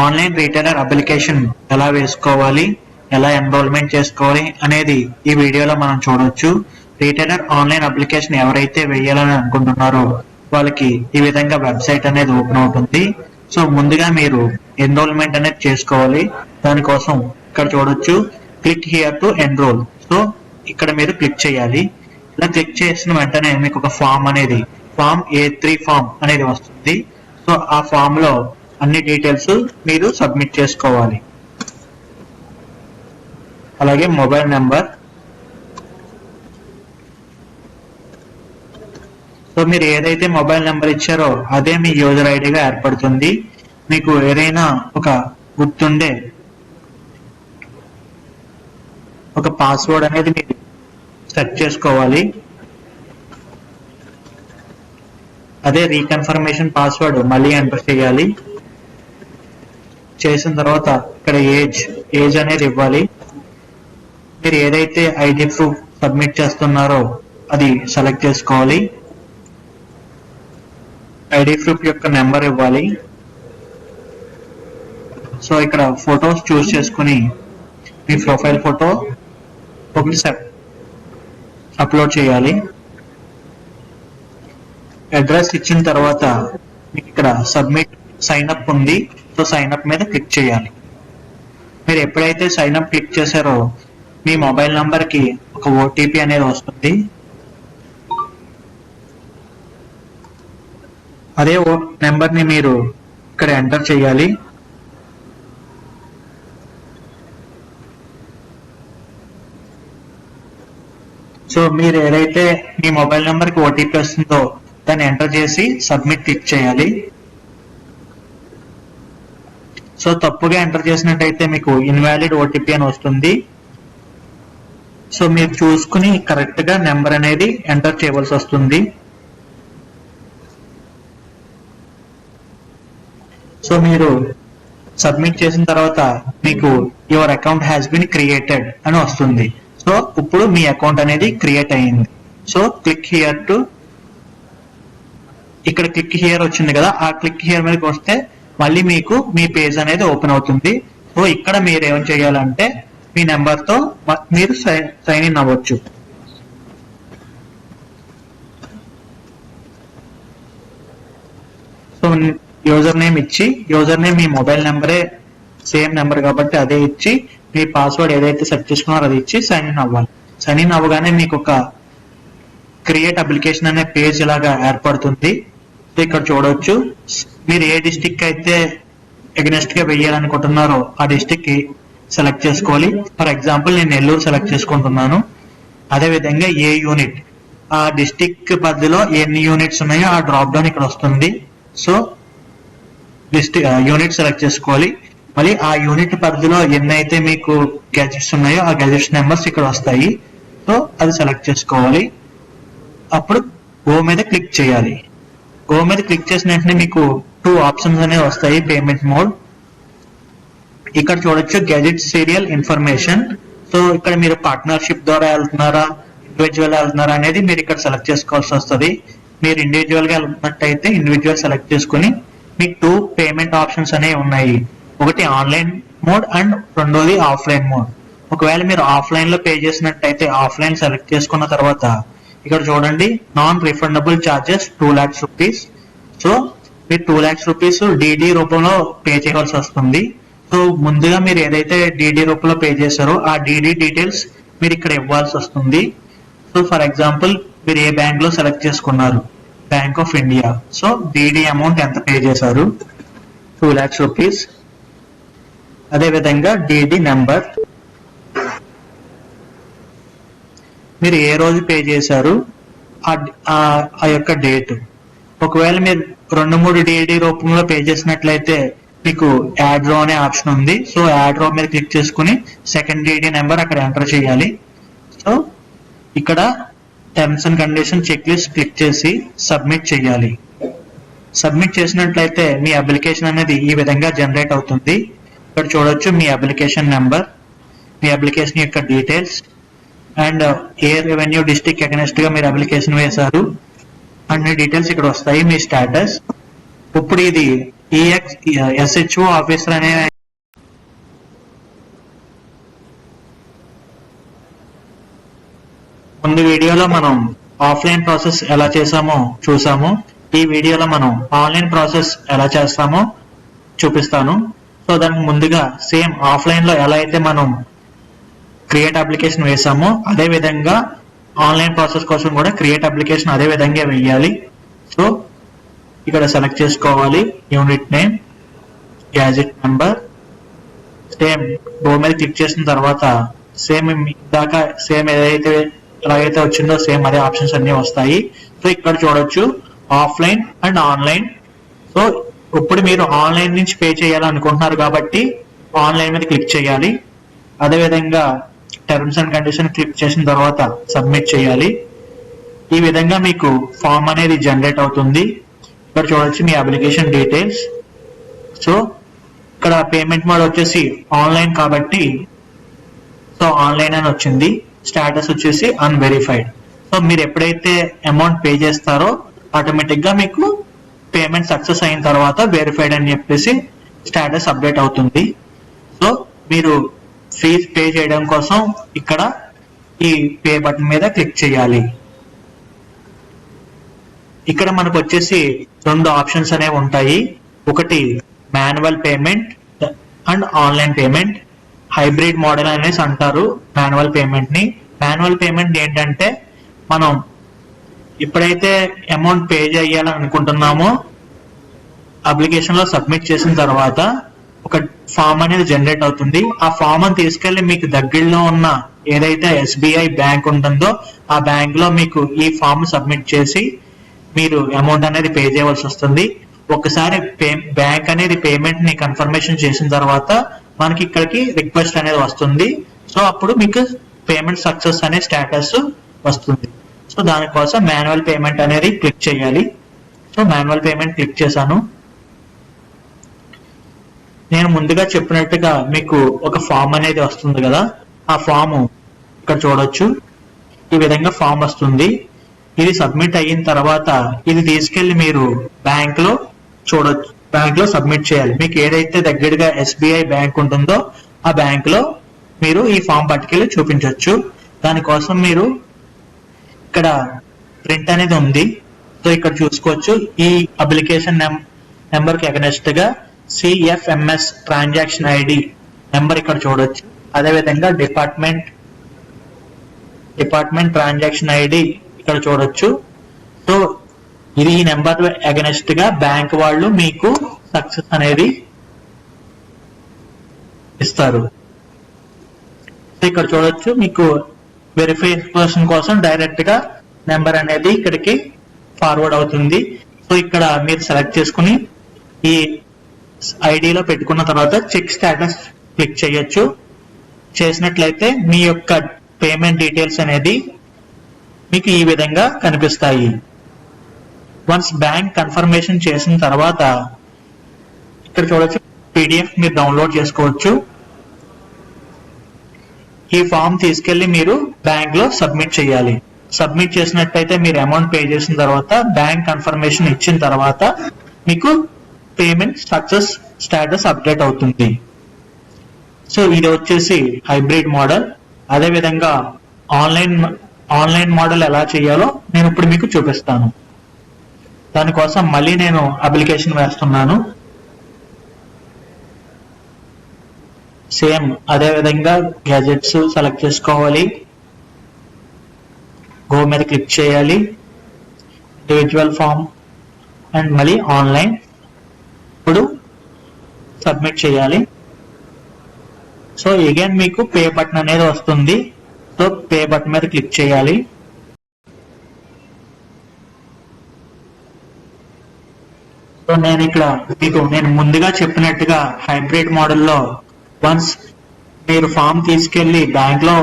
Online retailer application ఎలా వేసుకోవాలి, ఎలా ఎన్రోల్మెంట్ చేసుకోవాలి అనేది ఈ వీడియోలో మనం చూడొచ్చు. రిటైలర్ ఆన్లైన్ అప్లికేషన్ ఎవరైతే వేయాలని అనుకుంటున్నారో వాళ్ళకి ఈ విధంగా వెబ్సైట్ అనేది ఓపెన్ అవుతుంది. సో ముందుగా మీరు ఎన్రోల్మెంట్ అనేది చేసుకోవాలి. దానికోసం ఇక్కడ చూడొచ్చు click here to enrol. So ఇక్కడ మీరు క్లిక్ చేయాలి. ఇలా క్లిక్ చేసిన వెంటనే మీకు ఒక ఫామ్ అనేది ఫామ్ A3 ఫామ్ అనేది వస్తుంది. సో ఆ ఫామ్ లో అన్ని డీటెయిల్స్ మీరు సబ్మిట్ చేసుకోవాలి. అలాగే మొబైల్ నెంబర్. సో మీరు ఏదైతే మొబైల్ నెంబర్ ఇచ్చారో అదే మీ యూజర్ ఐడిగా ఏర్పడుతుంది. మీకు ఏదైనా ఒక గుర్తుండే ఒక పాస్వర్డ్ అనేది మీరు సెట్ చేసుకోవాలి. అదే రీకన్ఫర్మేషన్ పాస్వర్డ్ మళ్ళీ ఎంటర్ చేయాలి. చేసిన తర్వాత ఇక్కడ ఏజ్ అనేది ఇవ్వాలి. మీరు ఏదైతే ఐడి ప్రూఫ్ సబ్మిట్ చేస్తున్నారో అది సెలెక్ట్ చేసుకోవాలి. ఐడి ప్రూఫ్ యొక్క నెంబర్ ఇవ్వాలి. సో ఇక్కడ ఫొటోస్ చూస్ చేసుకుని మీ ప్రొఫైల్ ఫోటో ఒకటి అప్లోడ్ చేయాలి. అడ్రస్ ఇచ్చిన తర్వాత మీకు ఇక్కడ సబ్మిట్ సైన్ అప్ ఉంది. సో సైన్ అప్ మీద క్లిక్ చేయాలి. మీరు ఎప్పుడైతే సైన్ అప్ క్లిక్ చేశారో మీ మొబైల్ నంబర్ కి ఒక ఓటీపీ అనేది వస్తుంది. అదే నెంబర్ ని మీరు ఇక్కడ ఎంటర్ చేయాలి. సో మీరు ఏదైతే మీ మొబైల్ నెంబర్ కి ఓటీపీ వస్తుందో దాన్ని ఎంటర్ చేసి సబ్మిట్ క్లిక్ చేయాలి. సో తప్పుగా ఎంటర్ చేసినట్టయితే మీకు ఇన్వాలిడ్ ఓటీపీ అని వస్తుంది. సో మీరు చూసుకుని కరెక్ట్ గా నెంబర్ అనేది ఎంటర్ చేయవలసి వస్తుంది. సో మీరు సబ్మిట్ చేసిన తర్వాత మీకు your account has been created అని వస్తుంది. సో ఇప్పుడు మీ అకౌంట్ అనేది క్రియేట్ అయ్యింది. సో క్లిక్ హియర్ టు, ఇక్కడ క్లిక్ హియర్ వచ్చింది కదా, ఆ క్లిక్ హియర్ మీదకి వస్తే మళ్ళీ మీకు మీ పేజ్ అనేది ఓపెన్ అవుతుంది. సో ఇక్కడ మీరు ఏం చేయాలంటే మీ నెంబర్ తో మీరు సైన్ ఇన్ అవ్వచ్చు. సో యూజర్ నేమ్ ఇచ్చి, యూజర్ నేమ్ మీ మొబైల్ నెంబరే సేమ్ నెంబర్ కాబట్టి అదే ఇచ్చి, మీ పాస్వర్డ్ ఏదైతే సెట్ చేసుకున్నారో అది ఇచ్చి సైన్ ఇన్ అవ్వాలి. సైన్ ఇన్ అవ్వగానే మీకు ఒక క్రియేట్ అప్లికేషన్ అనే పేజ్ ఇలాగా ఏర్పడుతుంది. ఇక్కడ చూడవచ్చు మీరు ఏ డిస్టిక్ అయితే ఎగ్నెస్ట్ గా వెయ్యాలనుకుంటున్నారో ఆ డిస్టిక్ సెలెక్ట్ చేసుకోవాలి. ఫర్ ఎగ్జాంపుల్ నేను నెల్లూరు సెలెక్ట్ చేసుకుంటున్నాను. అదే విధంగా ఏ యూనిట్, ఆ డిస్టిక్ పరిధిలో ఎన్ని యూనిట్స్ ఉన్నాయో ఆ డ్రాప్ డౌన్ ఇక్కడ వస్తుంది. సో యూనిట్ సెలెక్ట్ చేసుకోవాలి. మళ్ళీ ఆ యూనిట్ పరిధిలో ఎన్నైతే మీకు గ్యాజెట్స్ ఉన్నాయో ఆ గ్యాజెట్స్ నెంబర్స్ ఇక్కడ వస్తాయి. సో అది సెలెక్ట్ చేసుకోవాలి. అప్పుడు గో మీద క్లిక్ చేయాలి. గో మీద క్లిక్ చేసిన వెంటనే మీకు 2 ఆప్షన్స్ అనేవి వస్తాయి. పేమెంట్ మోడ్, ఇక్కడ చూడొచ్చు గ్యాజెట్ సీరియల్ ఇన్ఫర్మేషన్. సో ఇక్కడ మీరు పార్ట్నర్షిప్ ద్వారా వెళ్తున్నారా, ఇండివిజువల్ వెళ్తున్నారా అనేది మీరు ఇక్కడ సెలెక్ట్ చేసుకోవాల్సి వస్తుంది. మీరు ఇండివిజువల్ గా వెళ్తున్నట్టయితే ఇండివిజువల్ సెలెక్ట్ చేసుకుని మీకు 2 పేమెంట్ ఆప్షన్స్ అనేవి ఉన్నాయి. ఒకటి ఆన్లైన్ మోడ్ అండ్ రెండోది ఆఫ్లైన్ మోడ్. ఒకవేళ మీరు ఆఫ్లైన్ లో పే చేసినట్టయితే ఆఫ్లైన్ సెలెక్ట్ చేసుకున్న తర్వాత ఇక్కడ చూడండి non refundable charges 2 lakhs rupees. So మీరు 2 lakhs రూపీస్ డిడి రూపంలో పే చేయవలసి వస్తుంది. సో ముందుగా మీరు ఏదైతే డిడి రూపంలో పే చేశారో ఆ డిడి డీటెయిల్స్ మీరు ఇక్కడ ఇవ్వాల్సి వస్తుంది. సో ఫర్ ఎగ్జాంపుల్ మీరు ఏ బ్యాంక్ లో సెలెక్ట్ చేసుకున్నారు, bank of India. So DD amount ఎంత పే చేశారు, 2 lakhs రూపీస్. అదే విధంగా డిడి నెంబర్, మీరు ఏ రోజు పే చేశారు ఆ యొక్క డేట్. ఒకవేళ మీరు 2-3 డిడి రూపంలో పే చేసినట్లయితే మీకు యాడ్ రో అనే ఆప్షన్ ఉంది. సో యాడ్ రో మీద క్లిక్ చేసుకుని సెకండ్ డిడి నెంబర్ అక్కడ ఎంటర్ చేయాలి. సో ఇక్కడ terms and condition check list click చేసి సబ్మిట్ చేయాలి. సబ్మిట్ చేసినట్లయితే మీ అప్లికేషన్ అనేది ఈ విధంగా జనరేట్ అవుతుంది. ఇక్కడ చూడొచ్చు మీ అప్లికేషన్ నెంబర్, మీ అప్లికేషన్ యొక్క details and A revenue district against గా మీరు అప్లికేషన్ వేశారు అన్ని డీటెయిల్స్ ఇక్కడ వస్తాయి. మీ స్టేటస్, ఇప్పుడు ఇది SHO ఆఫీసర్ అనే ముందు వీడియోలో మనం ఆఫ్లైన్ ప్రాసెస్ ఎలా చేసామో చూసాము. ఈ వీడియోలో మనం ఆన్లైన్ ప్రాసెస్ ఎలా చేస్తామో చూపిస్తాను. సో దానికి ముందుగా సేమ్ ఆఫ్లైన్ లో ఎలా అయితే మనం క్రియేట్ అప్లికేషన్ వేసామో అదే విధంగా ఆన్లైన్ ప్రాసెస్ కోసం కూడా క్రియేట్ అప్లికేషన్ అదే విధంగా వేయాలి. సో ఇక్కడ సెలెక్ట్ చేసుకోవాలి unit name, gadget number, same go మీద క్లిక్ చేసిన తర్వాత సేమ్ దాకా సేమ్ ఏదైతే ఎలాగైతే వచ్చిందో సేమ్ అదే ఆప్షన్స్ అన్ని వస్తాయి. సో ఇక్కడ చూడొచ్చు ఆఫ్లైన్ అండ్ ఆన్లైన్. సో ఇప్పుడు మీరు ఆన్లైన్ నుంచి పే చేయాలనుకుంటున్నారు కాబట్టి ఆన్లైన్ మీద క్లిక్ చేయాలి. అదేవిధంగా టర్మ్స్ అండ్ కండిషన్ క్లిక్ చేసిన తర్వాత సబ్మిట్ చేయాలి. ఈ విధంగా మీకు ఫామ్ అనేది జనరేట్ అవుతుంది. ఇక్కడ చూడొచ్చు మీ అప్లికేషన్ డీటెయిల్స్. సో ఇక్కడ పేమెంట్ మోడ్ వచ్చేసి ఆన్లైన్ కాబట్టి సో ఆన్లైన్ అని వచ్చింది. స్టేటస్ వచ్చేసి అన్వెరిఫైడ్. సో మీరు ఎప్పుడైతే అమౌంట్ పే చేస్తారో ఆటోమేటిక్ గా మీకు పేమెంట్ సక్సెస్ అయిన తర్వాత వెరిఫైడ్ అని చెప్పేసి స్టేటస్ అప్డేట్ అవుతుంది. సో మీరు ఫీజ్ పే చేయడం కోసం ఇక్కడ ఈ పే బటన్ మీద క్లిక్ చేయాలి. ఇక్కడ మనకు వచ్చేసి రెండు ఆప్షన్స్ అనేవి ఉంటాయి. ఒకటి manual payment and online payment. Hybrid model అనేసి అంటారు మాన్యువల్ పేమెంట్ ని. మాన్యువల్ పేమెంట్ ఏంటంటే మనం ఎప్పుడైతే అమౌంట్ పే చేయాలని అనుకుంటున్నామో అప్లికేషన్ లో సబ్మిట్ చేసిన తర్వాత ఒక ఫామ్ అనేది జనరేట్ అవుతుంది. ఆ ఫామ్ అని తీసుకెళ్లి మీకు దగ్గరలో ఉన్న ఏదైతే SBI బ్యాంక్ ఉంటుందో ఆ బ్యాంక్ లో మీకు ఈ ఫామ్ సబ్మిట్ చేసి మీరు అమౌంట్ అనేది పే చేయవలసి వస్తుంది. ఒకసారి బ్యాంక్ అనేది పేమెంట్ ని కన్ఫర్మేషన్ చేసిన తర్వాత మనకి ఇక్కడికి రిక్వెస్ట్ అనేది వస్తుంది. సో అప్పుడు మీకు పేమెంట్ సక్సెస్ అనే స్టేటస్ వస్తుంది. సో దానికోసం మాన్యువల్ పేమెంట్ అనేది క్లిక్ చేయాలి. సో మాన్యువల్ పేమెంట్ క్లిక్ చేశాను. నేను ముందుగా చెప్పినట్టుగా మీకు ఒక ఫామ్ అనేది వస్తుంది కదా, ఆ ఫామ్ ఇక్కడ చూడొచ్చు. ఈ విధంగా ఫామ్ వస్తుంది. ఇది సబ్మిట్ అయిన తర్వాత ఇది తీసుకెళ్లి మీరు బ్యాంక్ లో చూడొచ్చు, బ్యాంక్ లో సబ్మిట్ చేయాలి. మీకు ఏదైతే దగ్గరగా SBI బ్యాంక్ ఉంటుందో ఆ బ్యాంక్ లో మీరు ఈ ఫామ్ పట్టుకెళ్ళి చూపించవచ్చు. దానికోసం మీరు ఇక్కడ ప్రింట్ అనేది ఉంది. సో ఇక్కడ చూసుకోవచ్చు ఈ అప్లికేషన్ నెంబర్ కి అగనెస్ట్ గా CFMS ట్రాన్సాక్షన్ ID నెంబర్ ఇక్కడ చూడొచ్చు. అదేవిధంగా డిపార్ట్మెంట్ ట్రాన్సాక్షన్ ID ఇక్కడ చూడొచ్చు. సో ఇది ఈ నెంబర్ అగనెస్ట్ గా బ్యాంక్ వాళ్ళు మీకు సక్సెస్ అనేది ఇస్తారు. సో ఇక్కడ చూడొచ్చు మీకు వెరిఫికేషన్ కోసం డైరెక్ట్ గా నెంబర్ అనేది ఇక్కడికి ఫార్వర్డ్ అవుతుంది. సో ఇక్కడ మీరు సెలెక్ట్ చేసుకుని ఈ ఐడిలో పెట్టుకున్న తర్వాత చెక్ స్టేటస్ క్లిక్ చేయొచ్చు. చేసినట్లయితే మీ యొక్క పేమెంట్ డీటెయిల్స్ అనేది మీకు ఈ విధంగా కనిపిస్తాయి. వన్స్ బ్యాంక్ కన్ఫర్మేషన్ చేసిన తర్వాత ఇక్కడ చూడొచ్చు PDF మీరు డౌన్లోడ్ చేసుకోవచ్చు. ఈ ఫామ్ తీసుకెళ్లి మీరు బ్యాంక్ లో సబ్మిట్ చేయాలి. సబ్మిట్ చేసినట్లయితే మీరు అమౌంట్ పే చేసిన తర్వాత బ్యాంక్ కన్ఫర్మేషన్ ఇచ్చిన తర్వాత మీకు పేమెంట్ సక్సెస్ స్టేటస్ అప్డేట్ అవుతుంది. సో ఇది వచ్చేసి హైబ్రిడ్ మోడల్. అదే విధంగా ఆన్లైన్ మోడల్ ఎలా చేయాలో నేను ఇప్పుడు మీకు చూపిస్తాను. దానికోసం మళ్ళీ నేను అప్లికేషన్ వేస్తున్నాను. సేమ్ అదే విధంగా గ్యాజెట్స్ సెలెక్ట్ చేసుకోవాలి. గో మీద క్లిక్ చేయాలి. ఇండివిజువల్ ఫామ్ అండ్ మళ్ళీ ఆన్లైన్. ఇప్పుడు సబ్మిట్ చేయాలి. సో అగైన్ మీకు పే బటన్ అనేది వస్తుంది. సో పే బటన్ మీద క్లిక్ చేయాలి. సో నేను ఇక్కడ నేను ముందుగా చెప్పినట్టుగా హైబ్రిడ్ మోడల్లో వన్స్ మీరు ఫామ్ తీసుకెళ్లి బ్యాంక్ లో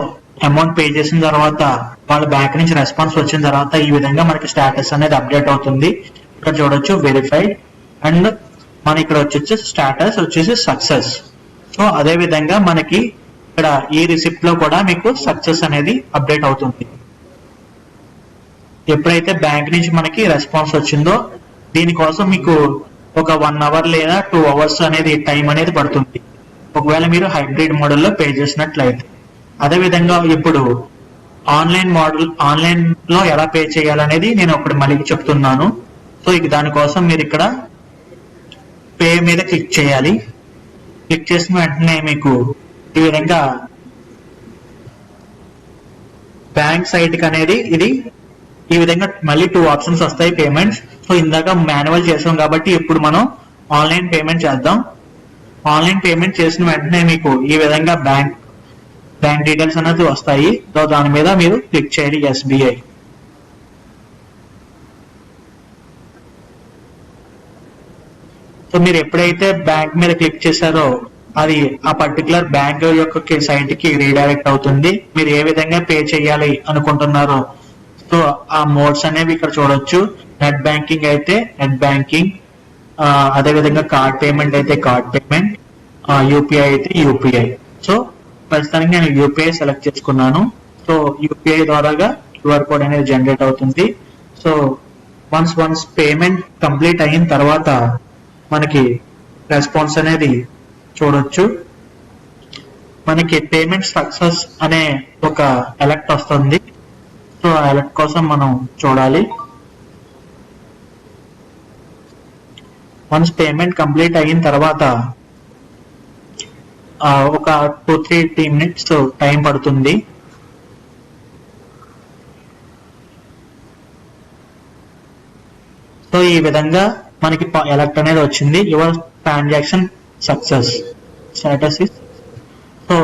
అమౌంట్ పే చేసిన తర్వాత వాళ్ళ బ్యాంక్ నుంచి రెస్పాన్స్ వచ్చిన తర్వాత ఈ విధంగా మనకి స్టేటస్ అనేది అప్డేట్ అవుతుంది. ఇక్కడ చూడొచ్చు వెరిఫైడ్ అండ్ మన ఇక్కడ వచ్చేసి స్టేటస్ వచ్చేసి సక్సెస్. సో అదే విధంగా మనకి ఇక్కడ ఈ రిసిప్ట్ లో కూడా మీకు సక్సెస్ అనేది అప్డేట్ అవుతుంది. ఎప్పుడైతే బ్యాంక్ నుంచి మనకి రెస్పాన్స్ వచ్చిందో దీనికోసం మీకు ఒక 1 అవర్ లేదా 2 అవర్స్ అనేది టైం అనేది పడుతుంది, ఒకవేళ మీరు హైబ్రిడ్ మోడల్లో పే చేసినట్లయితే. అదేవిధంగా ఇప్పుడు ఆన్లైన్ లో ఎలా పే చేయాలనేది నేను ఒకటి మళ్ళీ చెప్తున్నాను. సో ఇక దానికోసం మీరు ఇక్కడ పే మీద క్లిక్ చేయాలి. క్లిక్ చేసిన వెంటనే మీకు ఈ విధంగా బ్యాంక్ సైట్ కి అనేది ఇది ఈ విధంగా మళ్ళీ 2 ఆప్షన్స్ వస్తాయి పేమెంట్స్. సో ఇందాక మాన్యువల్ చేసాం కాబట్టి ఇప్పుడు మనం ఆన్లైన్ పేమెంట్ చేద్దాం. ఆన్లైన్ పేమెంట్ చేసిన వెంటనే మీకు ఈ విధంగా బ్యాంక్ డీటెయిల్స్ అనేది వస్తాయి. సో దాని మీద మీరు క్లిక్ చేయాలి SBI. సో మీరు ఎప్పుడైతే బ్యాంక్ మీద క్లిక్ చేశారో అది ఆ పర్టికులర్ బ్యాంక్ యొక్క సైట్ కి రీడైరెక్ట్ అవుతుంది. మీరు ఏ విధంగా పే చేయాలి అనుకుంటున్నారో సో ఆ మోడ్స్ అనేవి ఇక్కడ చూడొచ్చు. నెట్ బ్యాంకింగ్ అయితే నెట్ బ్యాంకింగ్, అదేవిధంగా కార్డ్ పేమెంట్ అయితే కార్డ్ పేమెంట్, యూపీఐ అయితే యూపీఐ. సో ప్రస్తుతానికి నేను యూపీఐ సెలెక్ట్ చేసుకున్నాను. సో యూపీఐ ద్వారాగా క్యూఆర్ కోడ్ అనేది జనరేట్ అవుతుంది. సో వన్స్ పేమెంట్ కంప్లీట్ అయిన తర్వాత మనకి రెస్పాన్స్ అనేది చూడొచ్చు. మనకి పేమెంట్ సక్సెస్ అనే ఒక అలర్ట్ వస్తుంది. సో ఆ అలర్ట్ కోసం మనం చూడాలి. వన్స్ పేమెంట్ కంప్లీట్ అయిన తర్వాత ఒక 2-3 మినిట్స్ టైం పడుతుంది. సో ఈ విధంగా మనకి అలర్ట్ అనేది వచ్చింది. Your transaction success status is. So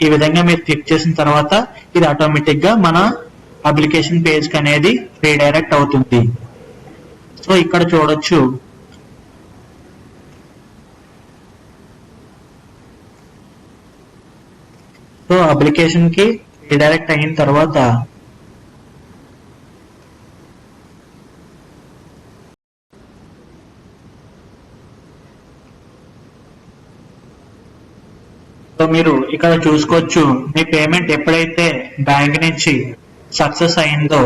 ఈ విధంగా మీరు క్లిక్ చేసిన తర్వాత ఇది ఆటోమేటిక్ గా మన అప్లికేషన్ పేజ్ కి అనేది రీడైరెక్ట్ అవుతుంది. సో ఇక్కడ చూడొచ్చు సో అప్లికేషన్ కి రీడైరెక్ట్ అయిన తర్వాత సో మీరు ఇక్కడ చూసుకోవచ్చు మీ పేమెంట్ ఎప్పుడైతే బ్యాంక్ నుంచి సక్సెస్ అయిందో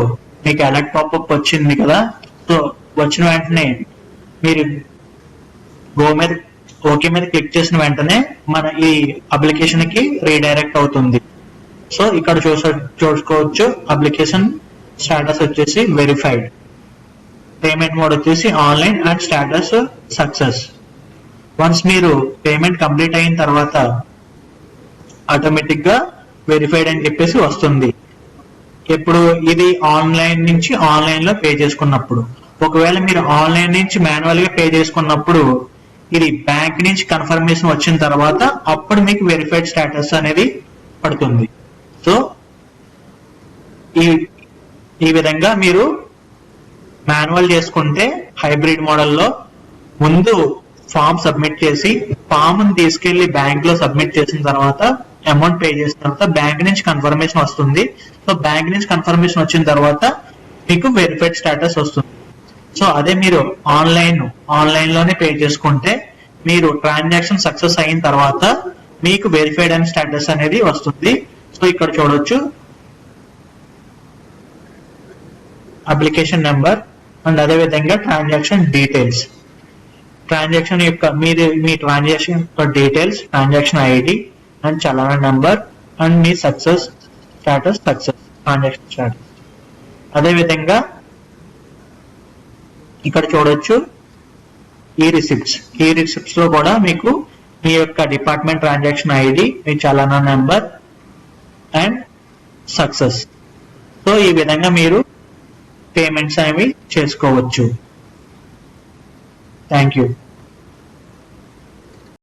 మీకు అలర్ట్ పాపప్ వచ్చింది కదా. సో వచ్చిన వెంటనే మీరు ఓకే మీద క్లిక్ చేసిన వెంటనే మన ఈ అప్లికేషన్ కి రీడైరెక్ట్ అవుతుంది. సో ఇక్కడ చూసుకోవచ్చు అప్లికేషన్ స్టేటస్ వచ్చేసి వెరిఫైడ్, పేమెంట్ మోడ్ వచ్చేసి online and status success. Once మీరు పేమెంట్ కంప్లీట్ అయిన తర్వాత ఆటోమేటిక్ గా వెరిఫైడ్ అని చెప్పేసి వస్తుంది. ఇప్పుడు ఇది ఆన్లైన్ నుంచి ఆన్లైన్ లో పే చేసుకున్నప్పుడు, ఒకవేళ మీరు ఆన్లైన్ నుంచి మాన్యువల్ గా పే చేసుకున్నప్పుడు ఇది బ్యాంక్ నుంచి కన్ఫర్మేషన్ వచ్చిన తర్వాత అప్పుడు మీకు వెరిఫైడ్ స్టేటస్ అనేది పడుతుంది. సో ఈ విధంగా మీరు మాన్యువల్ చేసుకుంటే హైబ్రిడ్ మోడల్లో ముందు ఫామ్ సబ్మిట్ చేసి ఫామ్ తీసుకెళ్లి బ్యాంక్ లో సబ్మిట్ చేసిన తర్వాత అమౌంట్ పే చేసిన తర్వాత బ్యాంక్ నుంచి కన్ఫర్మేషన్ వస్తుంది. సో బ్యాంక్ నుంచి కన్ఫర్మేషన్ వచ్చిన తర్వాత మీకు వెరిఫైడ్ స్టేటస్ వస్తుంది. సో అదే మీరు ఆన్లైన్ లోనే పే చేసుకుంటే మీరు ట్రాన్సాక్షన్ సక్సెస్ అయిన తర్వాత మీకు వెరిఫైడ్ అండ్ స్టేటస్ అనేది వస్తుంది. సో ఇక్కడ చూడొచ్చు అప్లికేషన్ నెంబర్ అండ్ అదే విధంగా ట్రాన్సాక్షన్ డీటెయిల్స్, ట్రాన్సాక్షన్ యొక్క మీ ట్రాన్సాక్షన్ యొక్క డీటెయిల్స్, ట్రాన్సాక్షన్ ఐడి అండ్ చలానా నెంబర్ అండ్ మీ సక్సెస్ స్టేటస్ ట్రాన్సాక్షన్ స్టేటస్. అదే విధంగా ఇక్కడ చూడొచ్చు ఈ రిసిప్ట్స్ లో కూడా మీకు మీ యొక్క డిపార్ట్మెంట్ ట్రాన్సాక్షన్ ఐడి, మీ చలానా నెంబర్ అండ్ సక్సెస్. సో ఈ విధంగా మీరు పేమెంట్స్ అనేవి చేసుకోవచ్చు. Thank you.